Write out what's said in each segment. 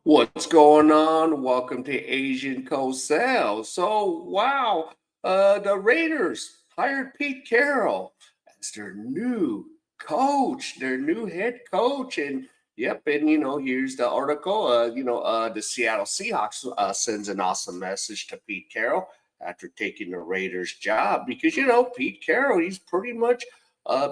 What's going on? Welcome to Asian Cosell. The Raiders hired Pete Carroll as their new coach, their new head coach. And here's the article. The Seattle Seahawks sends an awesome message to Pete Carroll after taking the Raiders job because, Pete Carroll, he's pretty much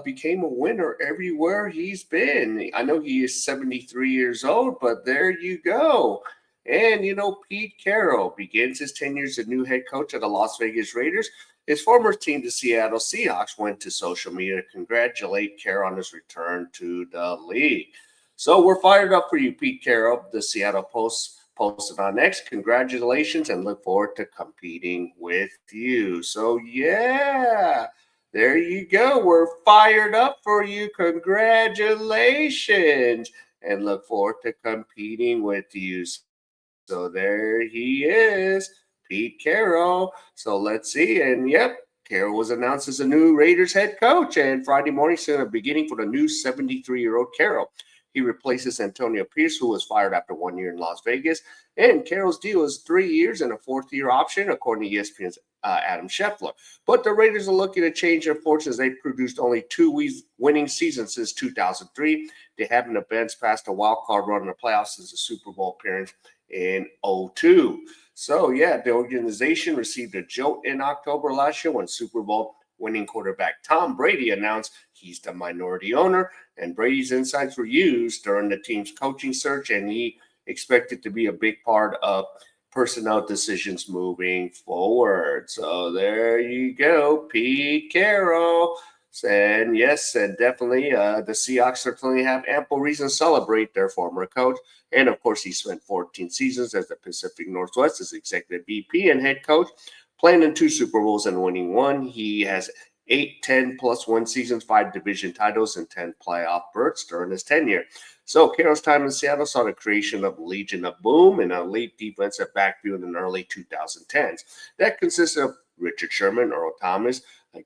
became a winner everywhere he's been. I know he is 73 years old, but there you go. Pete Carroll begins his tenure as the new head coach of the Las Vegas Raiders. His former team, the Seattle Seahawks, went to social media to congratulate Carroll on his return to the league. So we're fired up for you, Pete Carroll. The Seattle Post posted on X. Congratulations and look forward to competing with you. So, yeah. There you go. We're fired up for you. Congratulations. And look forward to competing with you. So there he is, Pete Carroll. So let's see. And yep, Carroll was announced as the new Raiders head coach. And Friday morning, so the beginning for the new 73-year-old Carroll. He replaces Antonio Pierce, who was fired after 1 year in Las Vegas. And Carroll's deal is 3 years and a fourth-year option, according to ESPN's Adam Scheffler. But the Raiders are looking to change their fortunes. They've produced only 2 winning seasons since 2003. They haven't advanced past a wild card run in the playoffs since the Super Bowl appearance in 02. So, yeah, the organization received a jolt in October last year when Super Bowl winning quarterback Tom Brady announced he's the minority owner, and Brady's insights were used during the team's coaching search, and he expected to be a big part of personnel decisions moving forward. So there you go, Pete Carroll. And yes, and definitely the Seahawks certainly have ample reason to celebrate their former coach. And of course, he spent 14 seasons as the Pacific Northwest as executive VP and head coach, playing in 2 Super Bowls and winning one. He has 8, 10 plus 1 seasons, 5 division titles, and 10 playoff berths during his tenure. So Carroll's time in Seattle saw the creation of Legion of Boom, an elite defensive backfield in the early 2010s. That consisted of Richard Sherman, Earl Thomas,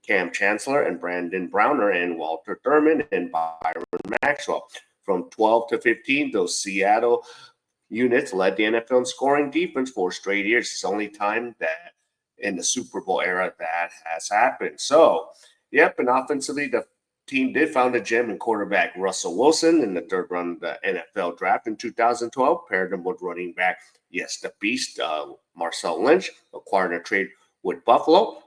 Cam Chancellor, and Brandon Browner, and Walter Thurman, and Byron Maxwell. From 12 to 15, those Seattle units led the NFL in scoring defense 4 straight years. It's the only time that in the Super Bowl era that has happened. So, yep, and offensively, the team did found a gem in quarterback Russell Wilson in the third round of the NFL draft in 2012, paired him with running back, yes, the beast, Marcel Lynch, acquired a trade with Buffalo.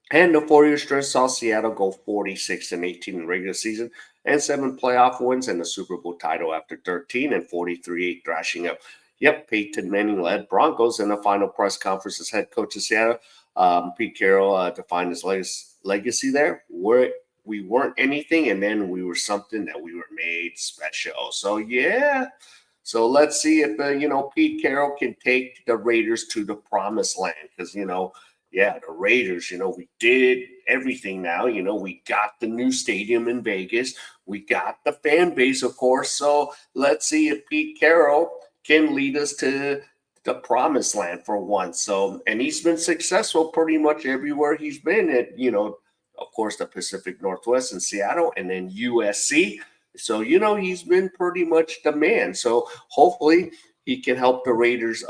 And the 4 year stretch saw Seattle go 46-18 in the regular season and 7 playoff wins and a Super Bowl title after 13 and 43-8 thrashing up. Yep, Peyton Manning led Broncos in the final press conference as head coach of Seattle. Pete Carroll defined his legacy there. We weren't anything, and then we were something that we were made special. So, yeah. So let's see if, Pete Carroll can take the Raiders to the promised land because, yeah, the Raiders, we did everything now. We got the new stadium in Vegas. We got the fan base, of course. So let's see if Pete Carroll can lead us to the promised land for once. So, and he's been successful pretty much everywhere he's been at, of course, the Pacific Northwest and Seattle and then USC. So, he's been pretty much the man. So hopefully he can help the Raiders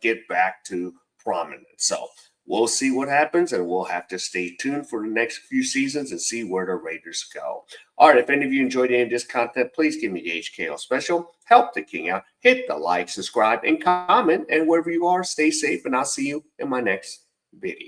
get back to prominence. So, we'll see what happens, and we'll have to stay tuned for the next few seasons and see where the Raiders go. All right, if any of you enjoyed any of this content, please give me the HKO special. Help the king out. Hit the like, subscribe, and comment. And wherever you are, stay safe, and I'll see you in my next video.